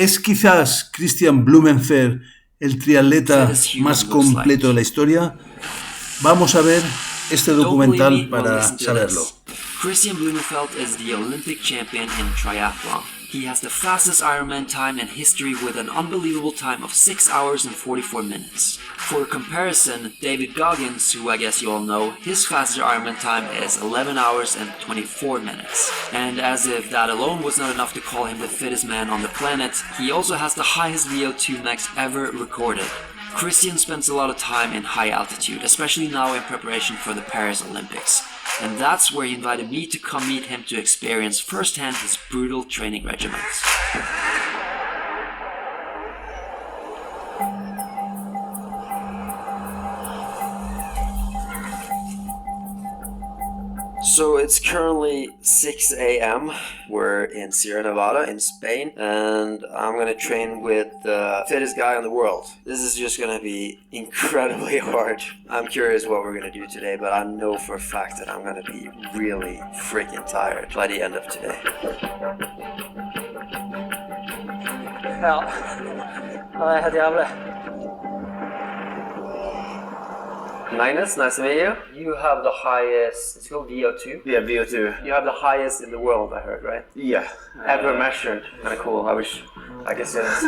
¿Es quizás Crhistian Blumenfelt el triatleta más completo de la historia? Vamos a ver este documental para saberlo. Crhistian Blumenfelt is the Olympic champion in triathlon. He has the fastest Ironman time in history with an unbelievable time of 6 hours and 44 minutes. For comparison, David Goggins, who I guess you all know, his fastest Ironman time is 11 hours and 24 minutes. And as if that alone was not enough to call him the fittest man on the planet, he also has the highest VO2 max ever recorded. Crhistian spends a lot of time in high altitude, especially now in preparation for the Paris Olympics. And that's where he invited me to come meet him to experience firsthand his brutal training regimens. So it's currently 6 a.m. We're in Sierra Nevada in Spain, and I'm gonna train with the fittest guy in the world. This is just gonna be incredibly hard. I'm curious what we're gonna do today, but I know for a fact that I'm gonna be really freaking tired by the end of today. Ja, det är helt jävla. Magnus, nice to meet you. You have the highest, it's called VO2? Yeah, VO2. You have the highest in the world, I heard, right? Yeah. Ever measured. Kind of cool, I wish I could say this.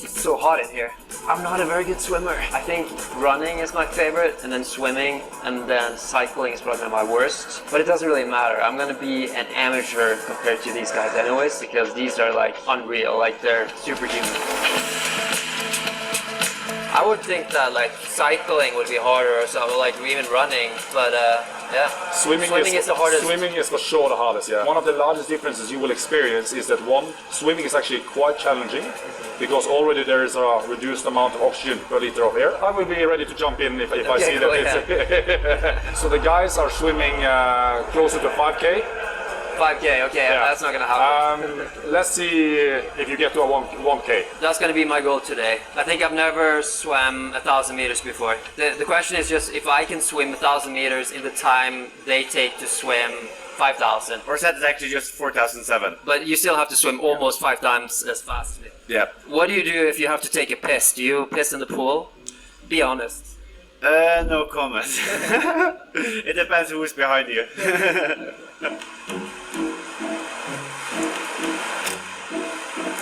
It's so hot in here. I'm not a very good swimmer. I think running is my favorite, and then swimming, and then cycling is probably my worst. But it doesn't really matter. I'm gonna be an amateur compared to these guys anyways, because these are like unreal, like they're superhuman. I would think that like cycling would be harder or something, like even running, but yeah. Swimming is the hardest. Swimming is for sure the hardest, yeah. One of the largest differences you will experience is that swimming is actually quite challenging because already there is a reduced amount of oxygen per liter of air. I will be ready to jump in if I see that. So the guys are swimming closer to 5K. 5K, okay, yeah. That's not gonna happen. Let's see if you get to a 1K. That's gonna be my goal today. I think I've never swam 1,000 meters before. The question is just if I can swim 1,000 meters in the time they take to swim 5,000. Or is that actually just 4,007? But you still have to swim almost 5 times as fast as me. Yeah. What do you do if you have to take a piss? Do you piss in the pool? Be honest. No comment. It depends who's behind you.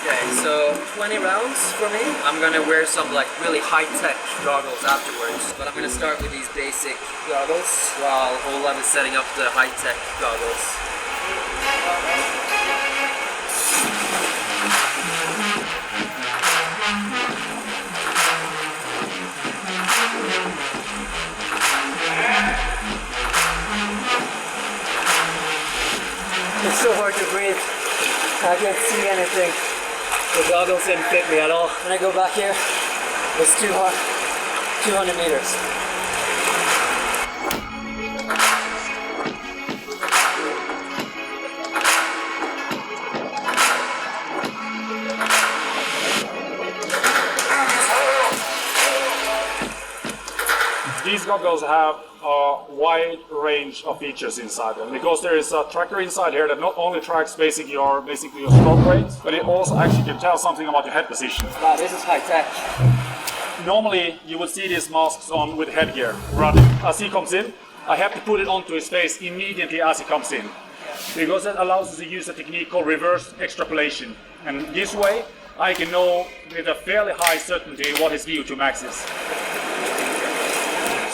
Okay, so 20 rounds for me. I'm gonna wear some like really high-tech goggles afterwards, but I'm gonna start with these basic goggles while Olav is setting up the high-tech goggles. It's so hard to breathe. I can't see anything. The goggles didn't fit me at all. When I go back here, it's too hard. 200 meters. These goggles have a wide range of features inside them because there is a tracker inside here that not only tracks basically your stroke rate, but it also actually can tell something about your head position. Wow, this is high tech. Normally you would see these masks on with headgear running. As he comes in, I have to put it onto his face immediately as he comes in because that allows us to use a technique called reverse extrapolation, and this way I can know with a fairly high certainty what his VO2 max is.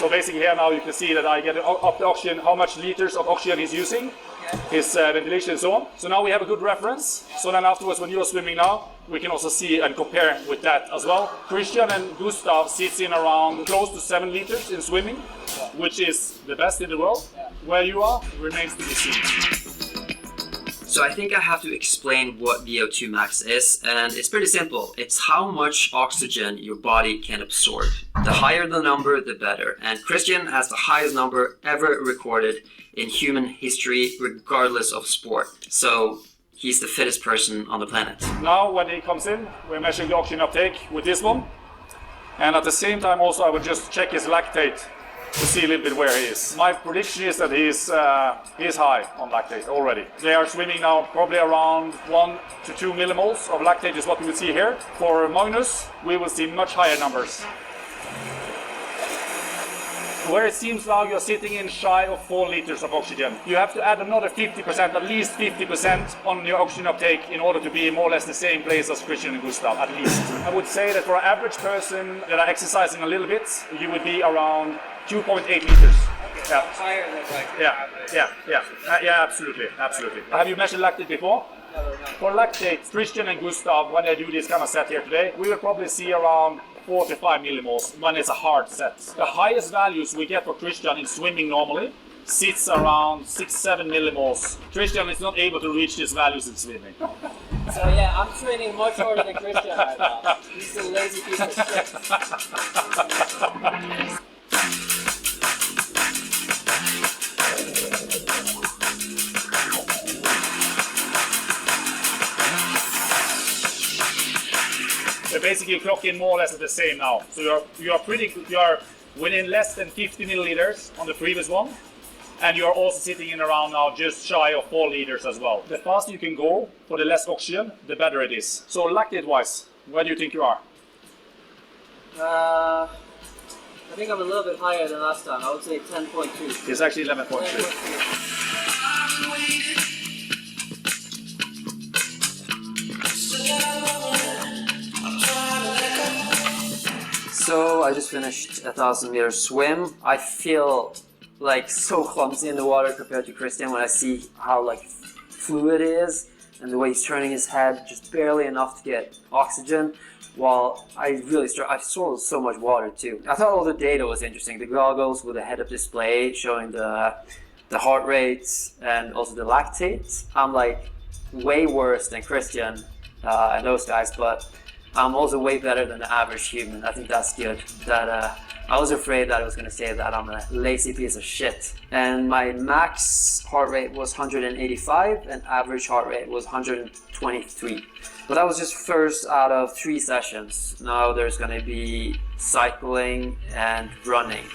So basically here now you can see that I get up the oxygen, how much liters of oxygen he's using, his ventilation and so on. So now we have a good reference. So then afterwards when you're swimming now, we can also see and compare with that as well. Crhistian and Gustav sits in around close to 7 liters in swimming, which is the best in the world. Where you are remains to be seen. So I think I have to explain what VO2 max is, and it's pretty simple. It's how much oxygen your body can absorb. The higher the number, the better. And Crhistian has the highest number ever recorded in human history, regardless of sport. So he's the fittest person on the planet. Now when he comes in, we're measuring the oxygen uptake with this one. And at the same time also I will just check his lactate to see a little bit where he is. My prediction is that he is high on lactate already. They are swimming now probably around 1 to 2 millimoles of lactate is what we will see here. For Magnus, we will see much higher numbers. Where it seems now you're sitting in shy of 4 liters of oxygen. You have to add another 50%, at least 50% on your oxygen uptake in order to be more or less the same place as Crhistian and Gustav, at least. I would say that for an average person that are exercising a little bit, you would be around 2.8 liters. Yeah. Higher than like Yeah, absolutely. Have you measured lactate before? no. For lactate, Crhistian and Gustav, when they do this kind of set here today, we will probably see around 4 to 5 millimoles when it's a hard set. The highest values we get for Crhistian in swimming normally sits around 6-7 millimoles. Crhistian is not able to reach these values in swimming. So yeah, I'm training much harder than Crhistian right now. He's a lazy piece of shit. They're basically clocking more or less at the same now. So you are within less than 50 milliliters on the previous one, and you are also sitting in around now just shy of 4 liters as well. The faster you can go for the less oxygen, the better it is. So lactate wise, where do you think you are? I think I'm a little bit higher than last time. I would say 10.2. It's actually 11.3. 10.2. So I just finished 1,000 meter swim. I feel like so clumsy in the water compared to Crhistian when I see how like fluid it is and the way he's turning his head just barely enough to get oxygen. While I swallowed so much water too. I thought all the data was interesting. The goggles with a head-up display showing the heart rates and also the lactate. I'm like way worse than Crhistian and those guys, but I'm also way better than the average human. I think that's good. I was afraid that I was going to say that I'm a lazy piece of shit. And my max heart rate was 185 and average heart rate was 123. But that was just first out of 3 sessions. Now there's going to be cycling and running.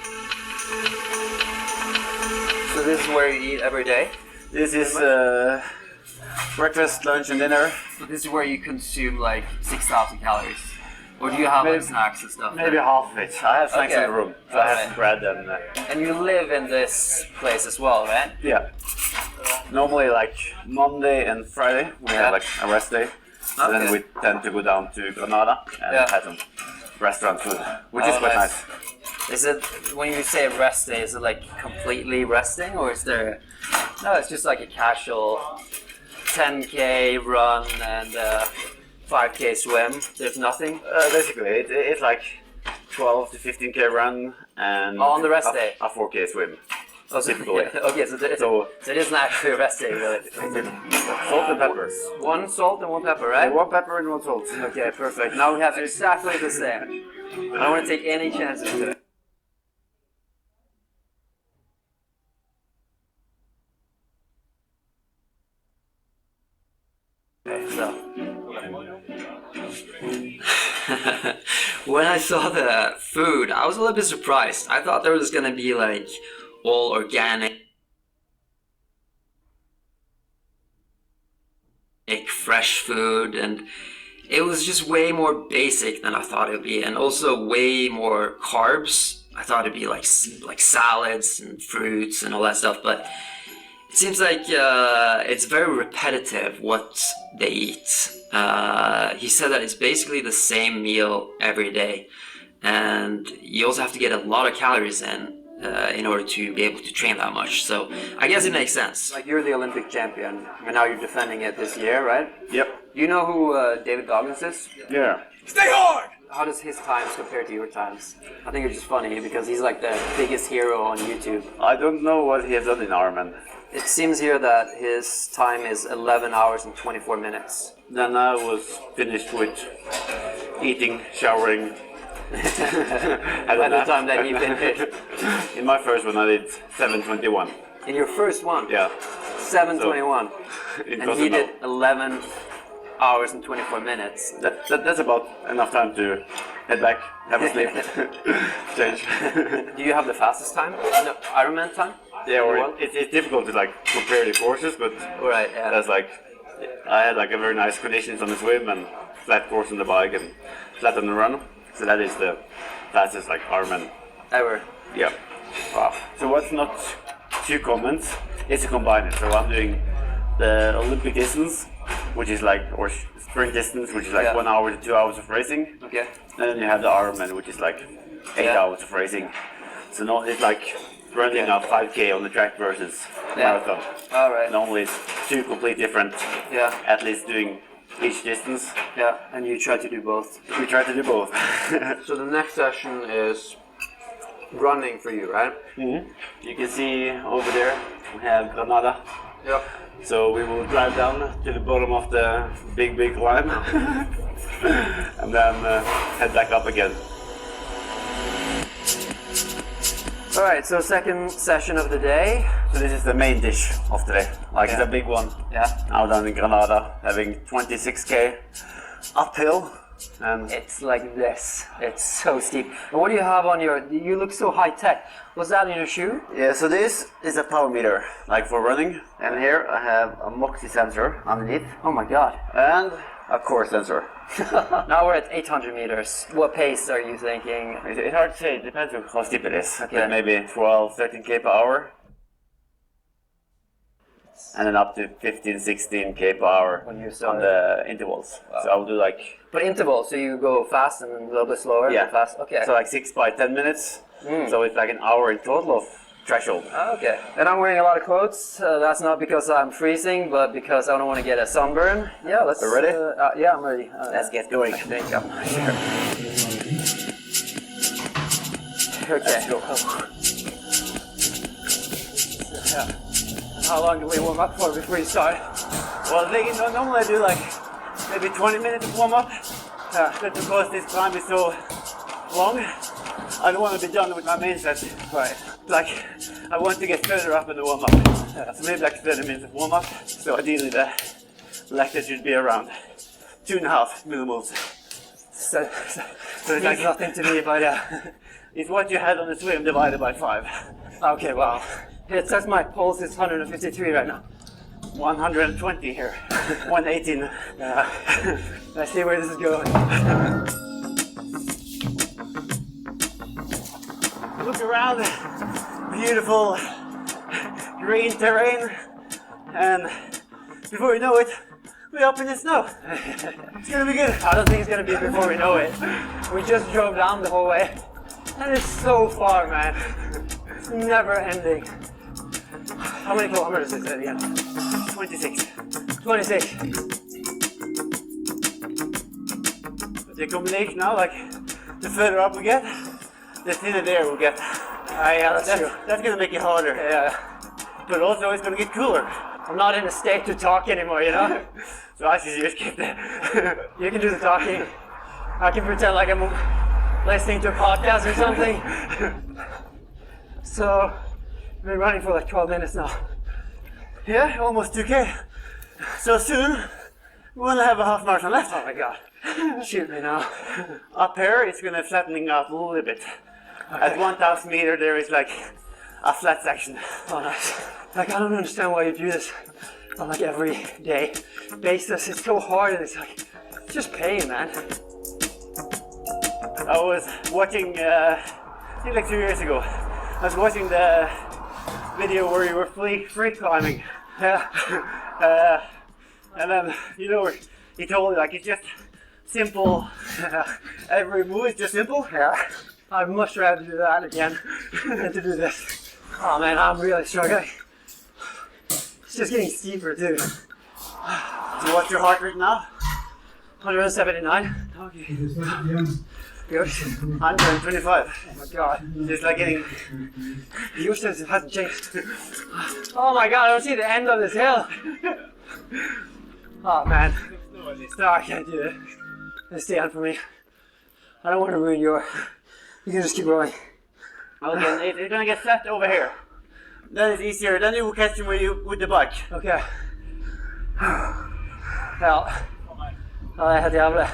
So this is where you eat every day? This is breakfast, lunch, and dinner. So this is where you consume like 6,000 calories? Or do you have like snacks and stuff? Maybe half of it. I have snacks in the room. So I have bread and... And you live in this place as well, right? Yeah. Normally like Monday and Friday we have like a rest day. So then we tend to go down to Granada and have some restaurant food, which is quite nice. Is it, when you say rest day, is it like completely resting or is there... No, it's just like a casual 10k run and 5k swim. There's nothing? Basically, it's like 12 to 15k run and on the rest day? A 4k swim. Oh, so, okay, so it isn't actually a rest day, really. Salt and peppers. 1 salt and 1 pepper, right? 1 pepper and 1 salt. Okay, perfect. Now we have exactly the same. I don't want to take any chances today. Okay, so. When I saw the food, I was a little bit surprised. I thought there was going to be like all organic, fresh food, and it was just way more basic than I thought it would be, and also way more carbs. I thought it'd be like salads and fruits and all that stuff, but it seems like it's very repetitive what they eat. He said that it's basically the same meal every day, and you also have to get a lot of calories in order to be able to train that much. So I guess it makes sense. Like you're the Olympic champion, and now you're defending it this year, right? Yep. You know who David Goggins is? Yeah. Stay hard! How does his times compare to your times? I think it's just funny because he's like the biggest hero on YouTube. I don't know what he has done in Ironman. It seems here that his time is 11 hours and 24 minutes. Then I was finished with eating, showering. At the time that he finished. In my first one I did 7:21. In your first one? Yeah. 7:21. So, and he did 11 hours and 24 minutes. That's about enough time to head back, have a sleep, change. Do you have the fastest time? No, Ironman time? Yeah, or it's difficult to like compare the courses, but Right, yeah. that's like I had like a very nice conditions on the swim and flat course on the bike and flat on the run. So that is the fastest like Ironman Ever. Yeah. Wow. So what's not too common is to combine it. So I'm doing the Olympic distance, which is like, or sprint distance, which is like 1 hour to 2 hours of racing. Okay. And then you have the Ironman, which is like 8 hours of racing. So no, it's like running a 5K on the track versus marathon. All right. Normally it's two complete different athletes doing each distance. Yeah, and you try to do both. We try to do both. So the next session is running for you, right? Mm-hmm. You can see over there we have Granada. Yep. So we will drive down to the bottom of the big climb and then head back up again. Alright, so second session of the day. So this is the main dish of today. Like it's a big one. Yeah. Now down in Granada, having 26k uphill. And it's like this. It's so steep. And what do you have on your... You look so high-tech. Was that in your shoe? Yeah, so this is a power meter, like for running. And here I have a Moxie sensor underneath. Oh my god. And a core sensor. Now we're at 800 meters. What pace are you thinking? It's hard to say. It depends on how steep it is. Okay. But maybe 12, 13k per hour. And then up to 15, 16k per hour When you on start. the intervals. Wow. So I'll do like... But intervals, so you go fast and then a little bit slower? Yeah. And fast? Okay. So like 6 by 10 minutes. So it's like an hour in total of threshold. Okay. And I'm wearing a lot of clothes. That's not because I'm freezing, but because I don't want to get a sunburn. Yeah, let's... You ready? Yeah, I'm ready. Let's get going. I think I'm sure. Okay. Let's go. Yeah. How long do we warm up for before you start? Well, normally I do like maybe 20 minutes of warm up. But because this climb is so long, I don't want to be done with my main set. Right. Like, I want to get further up in the warm up. So maybe like 30 minutes of warm up. So ideally the lactate should be around 2.5 millimoles. So it's means like nothing to me, but it's what you had on the swim divided by 5. okay, wow. It says my pulse is 153 right now. 120 here. 118. Let's see where this is going. Look around, beautiful green terrain, and before you know it, we're up in the snow. It's gonna be good. I don't think it's gonna be before we know it. We just drove down the whole way, and it's so far, man. It's never ending. How many kilometers is it again? 26. 26. The combination now, like, the further up we get, the thinner the air we get. Yeah, that's true. That's gonna make it harder. Yeah. But also it's gonna get cooler. I'm not in a state to talk anymore, you know? So I should just keep that. You can do the talking. I can pretend like I'm listening to a podcast or something. So, I've been running for like 12 minutes now. Yeah, almost 2k. So soon, we're gonna have a half marathon left. Oh my god. Shoot me now. Up here, it's gonna flattening out a little bit. Okay. At 1,000 meters, there is like a flat section. Oh nice. Like I don't understand why you do this on like every day basis. It's so hard and it's like, it's just pain, man. I was watching, I think like 2 years ago, I was watching the video where you were free climbing. Yeah. And then, you know, he told me like it's just simple. Every move is just simple. Yeah. I'd much rather do that again than to do this. Oh man, I'm really struggling. It's just getting steeper too. So what's your heart rate now? 179. Okay. Good. 125. Oh my god. Just like getting... Yours hasn't changed. Oh my god, I don't see the end of this hill. Oh man. No, I can't do it. It's stand for me. I don't want to ruin your... You can just keep going. Okay, it's gonna get flat over here. Then it's easier. Then you will catch him with the bike. Okay. Ja. Ja, det är helt jävla.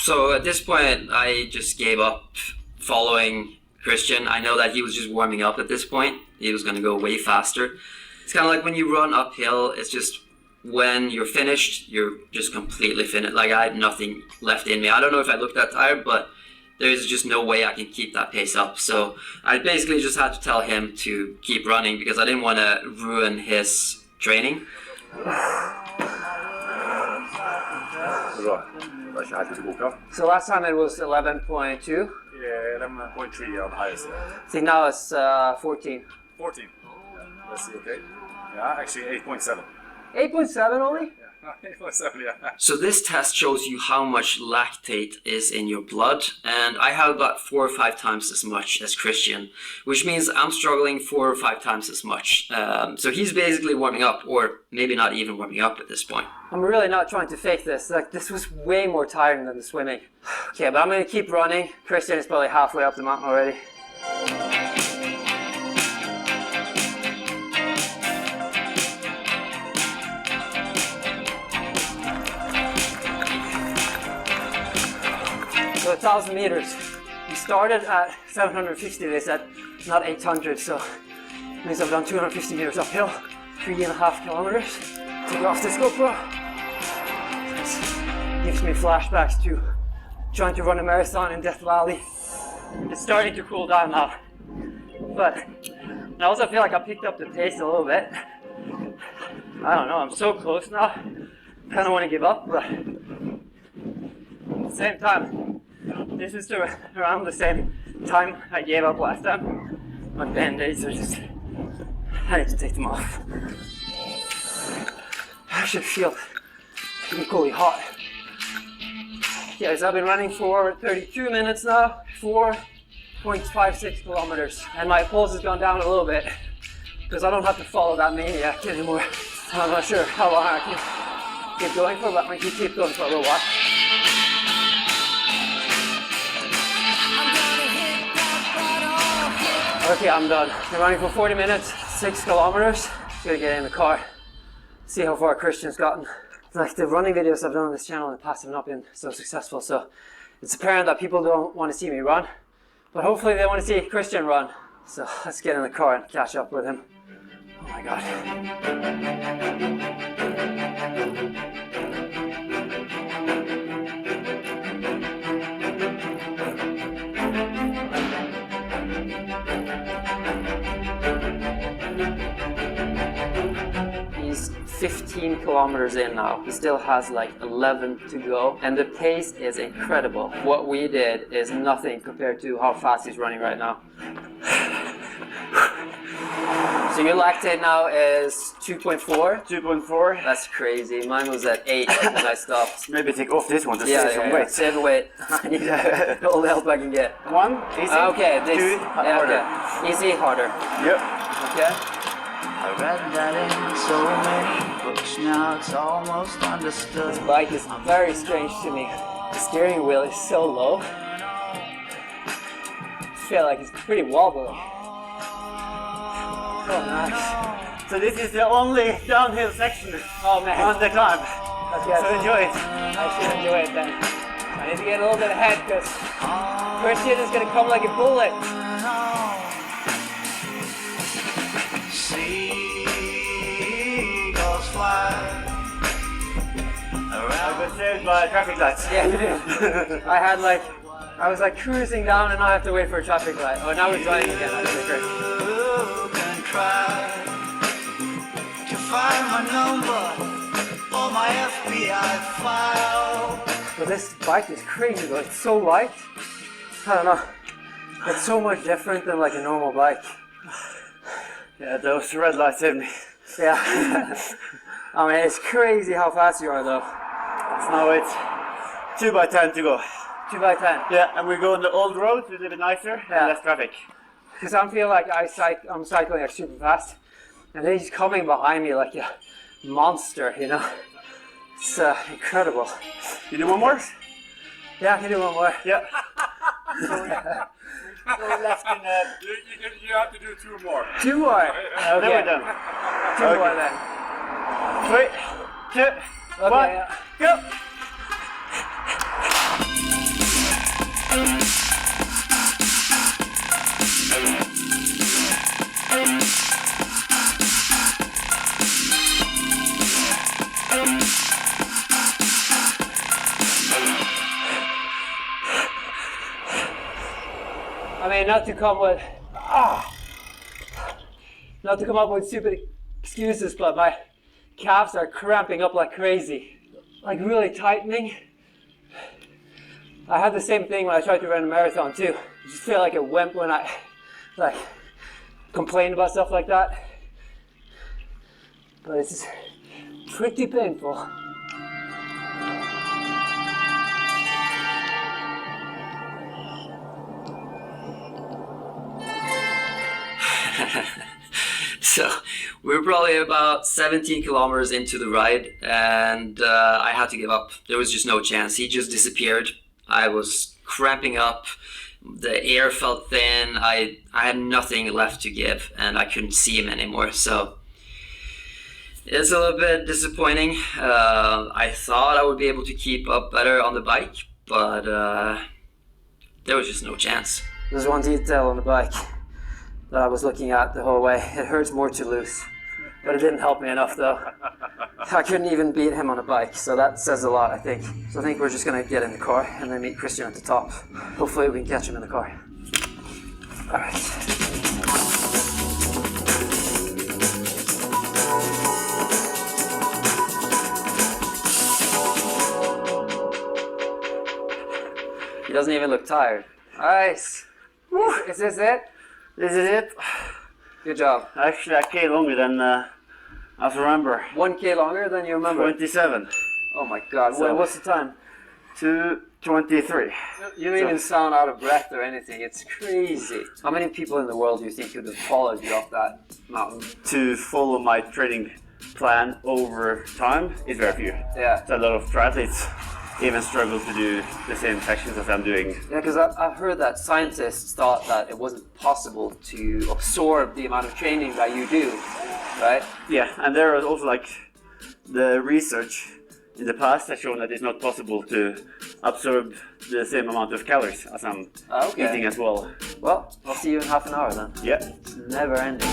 So at this point, I just gave up following Crhistian. I know that he was just warming up at this point. He was going to go way faster. It's kind of like when you run uphill, it's just when you're finished, you're just completely finished. Like I had nothing left in me. I don't know if I looked that tired, but there's just no way I can keep that pace up. So I basically just had to tell him to keep running because I didn't want to ruin his training. So last time it was 11.2? Yeah, 11.3 on Hace. I think now it's 14. 14. Let's see, okay. Yeah, actually 8.7. 8.7 only? Yeah, 8.7, yeah. So this test shows you how much lactate is in your blood, and I have about 4 or 5 times as much as Crhistian, which means I'm struggling 4 or 5 times as much. So he's basically warming up, or maybe not even warming up at this point. I'm really not trying to fake this. Like, this was way more tiring than the swimming. Okay, but I'm going to keep running. Crhistian is probably halfway up the mountain already. So 1,000 meters. We started at 750, they said, not 800, so it means I've done 250 meters uphill, 3.5 kilometers. Take off this GoPro. This gives me flashbacks to trying to run a marathon in Death Valley. It's starting to cool down now, but I also feel like I picked up the pace a little bit. I don't know, I'm so close now. Kind of want to give up, but at the same time, this is around the same time I gave up last time. My band-aids are just, I need to take them off. I should feel equally hot. Yes, I've been running for 32 minutes now, 4.56 kilometers, and my pulse has gone down a little bit because I don't have to follow that maniac anymore. I'm not sure how long I can keep going for, but I can keep going for a little while. Okay, I'm done. I'm running for 40 minutes, 6 kilometers. Gonna get in the car, see how far Crhistian's gotten. Like the running videos I've done on this channel in the past have not been so successful, so it's apparent that people don't want to see me run, but hopefully they want to see Crhistian run. So let's get in the car and catch up with him. Oh my god. He's 15 kilometers in now. He still has like 11 to go, and the pace is incredible. What we did is nothing compared to how fast he's running right now. So your lactate now is 2.4? 2.4. That's crazy. Mine was at 8 when I stopped. Maybe take off this one to save some weight. Save weight. I need all the help I can get. 1, easy. Okay, this. 2, harder. Okay. Easy, harder. Yep. Okay. I read that in so many books, now it's almost understood. This bike is very strange to me. The steering wheel is so low. I feel like it's pretty wobbly. Oh, nice. So this is the only downhill section Oh man. on the climb. Okay, So enjoy it. I should enjoy it then. I need to get a little bit ahead because Crhistian is going to come like a bullet. Seagulls fly I around. got saved by traffic lights. Yeah, you did. I was like cruising down and now I have to wait for a traffic light. Oh, now we're driving again. That's great. And try to find my number or my FBI file. But this bike is crazy though. It's so light. I don't know. It's so much different than like a normal bike. Yeah, those red lights saved me. Yeah. I mean, it's crazy how fast you are though. So now it's 2 by 10 to go. 2 by 10. Yeah, and we go on the old road, so it's a little bit nicer Yeah. and less traffic. Because I feel like I'm cycling like super fast, and then he's coming behind me like a monster, you know. It's incredible. You do one more? Yeah, I can do one more. Yeah. You have to do 2 more. 2 more. Then we're Okay. done. 2 more then. 3, 2, 1, Okay. go! I mean, not to come up with stupid excuses, but my calves are cramping up like crazy, like really tightening. I had the same thing when I tried to run a marathon too. I just feel like a wimp when I like complain about stuff like that. But it's pretty painful. So we're probably about 17 kilometers into the ride, and I had to give up. There was just no chance. He just disappeared. I was cramping up. The air felt thin. I had nothing left to give, and I couldn't see him anymore. So it's a little bit disappointing. I thought I would be able to keep up better on the bike, but there was just no chance. There's one detail on the bike that I was looking at the whole way. It hurts more to lose, but it didn't help me enough though. I couldn't even beat him on a bike, so that says a lot, I think. So I think we're just gonna get in the car and then meet Crhistian at the top. Hopefully we can catch him in the car. All right. He doesn't even look tired. Nice. Woo. Is this it? This is it. Good job. Actually, I came longer than I remember. 1K longer than you remember? 27. Oh my god. So, what's the time? 2:23. You don't even sound out of breath or anything. It's crazy. How many people in the world do you think could have followed you off that mountain? To follow my training plan over time is very few. Yeah. So a lot of triathletes even struggle to do the same sections as I'm doing. Yeah, because I've heard that scientists thought that it wasn't possible to absorb the amount of training that you do, right? Yeah, and there is also like the research in the past has shown that it's not possible to absorb the same amount of calories as I'm eating as well. Well, I'll see you in half an hour then. Yeah. It's never ending.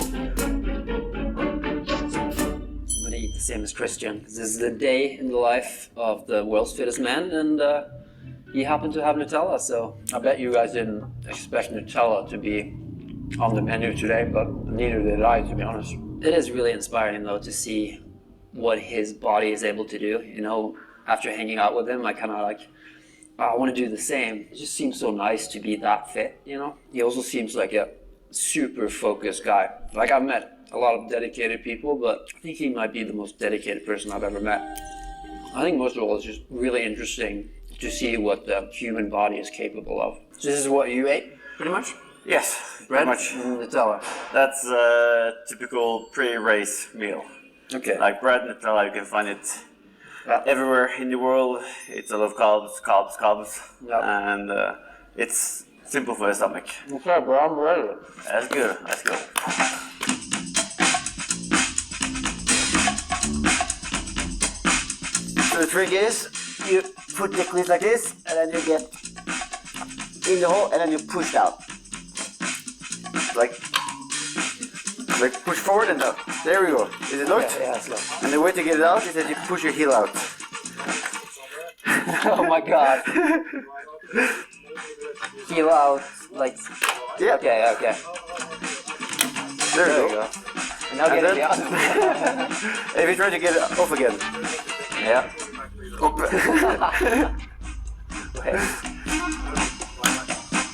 I'm gonna eat the same as Crhistian. This is the day in the life of the world's fittest man, and he happened to have Nutella, so I bet you guys didn't expect Nutella to be on the menu today, but neither did I, to be honest. It is really inspiring though to see what his body is able to do. You know, after hanging out with him, I kind of like, oh, I want to do the same. It just seems so nice to be that fit, you know? He also seems like a super focused guy. Like, I've met a lot of dedicated people, but I think he might be the most dedicated person I've ever met. I think most of all, it's just really interesting to see what the human body is capable of. this is what you ate, pretty much? Yes, Bread pretty much. and Nutella. That's a typical pre-race meal. Okay. Like bread, Nutella, you can find it everywhere in the world. It's a lot of carbs, Yep. and it's simple for the stomach. Okay, bro, I'm ready. That's good, that's good. So the trick is, you put the cleats like this, and then you get in the hole, and then you push out. Like push forward and up. There we go. Is it locked? Yeah, it's locked. And the way to get it out is that you push your heel out. Oh my god. Heel out, like... Yeah. Okay. There we go. And now get And it out. If you try to get it off again. Yeah. Up. Okay.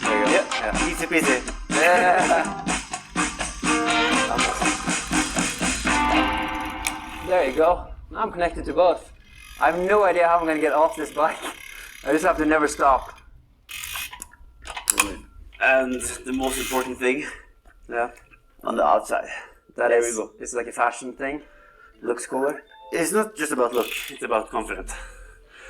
There you go. Yeah. Easy peasy. Yeah. There you go. Now I'm connected to both. I have no idea how I'm going to get off this bike. I just have to never stop. And the most important thing, on the outside. There we go. It's like a fashion thing. Looks cooler. It's not just about look, it's about confidence.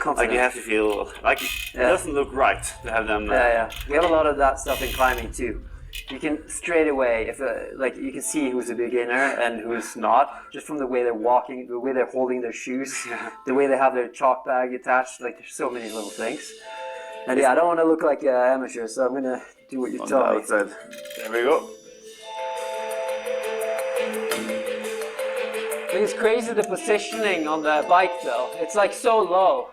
Like you have to feel like it doesn't look right to have them. Yeah. We have a lot of that stuff in climbing too. You can straight away, if like you can see who's a beginner and who's not, just from the way they're walking, the way they're holding their shoes, the way they have their chalk bag attached. Like there's so many little things. And yeah, I don't want to look like an amateur, so I'm gonna do what you On tell the me. outside. There we go. It's crazy the positioning on the bike though. It's like so low.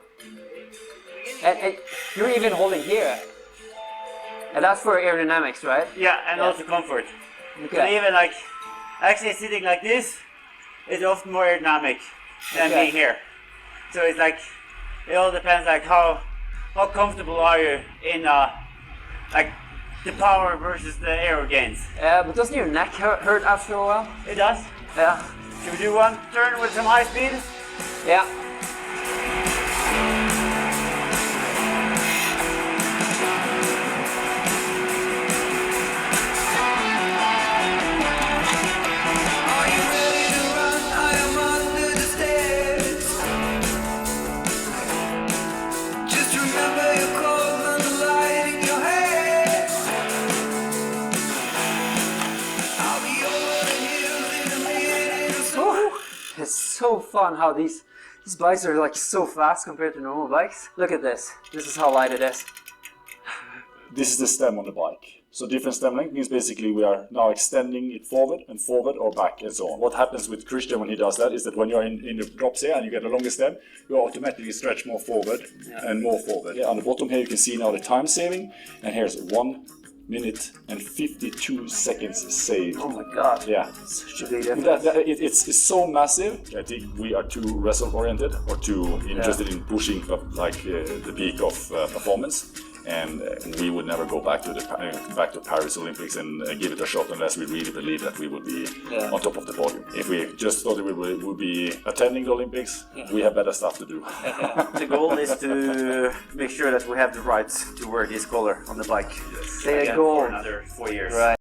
And you're even holding here. And that's for aerodynamics, right? Yeah, and also comfort. Okay. But even like, actually sitting like this is often more aerodynamic than being here. So it's like, it all depends like how comfortable are you in like the power versus the aero gains. But doesn't your neck hurt after a while? It does. Yeah. Should we do one turn with some high speed? Yeah. It's so fun how these bikes are like so fast compared to normal bikes. Look at this. This is how light it is. This is the stem on the bike. So different stem length means basically we are now extending it forward or back and so on. What happens with Crhistian when he does that is that when you're in the drops here and you get a longer stem, you automatically stretch more forward and more forward. Yeah, on the bottom here you can see now the time saving, and here's 1 minute and 52 seconds saved. Oh my god. Yeah. Such a big difference. It's so massive. I think we are too result oriented or too interested in pushing up like the peak of performance. And we would never go back to Paris Olympics and give it a shot unless we really believe that we would be on top of the podium. If we just thought we would be attending the Olympics, we have better stuff to do. The goal is to make sure that we have the rights to wear this color on the bike. Say a goal. For another 4 years. Right.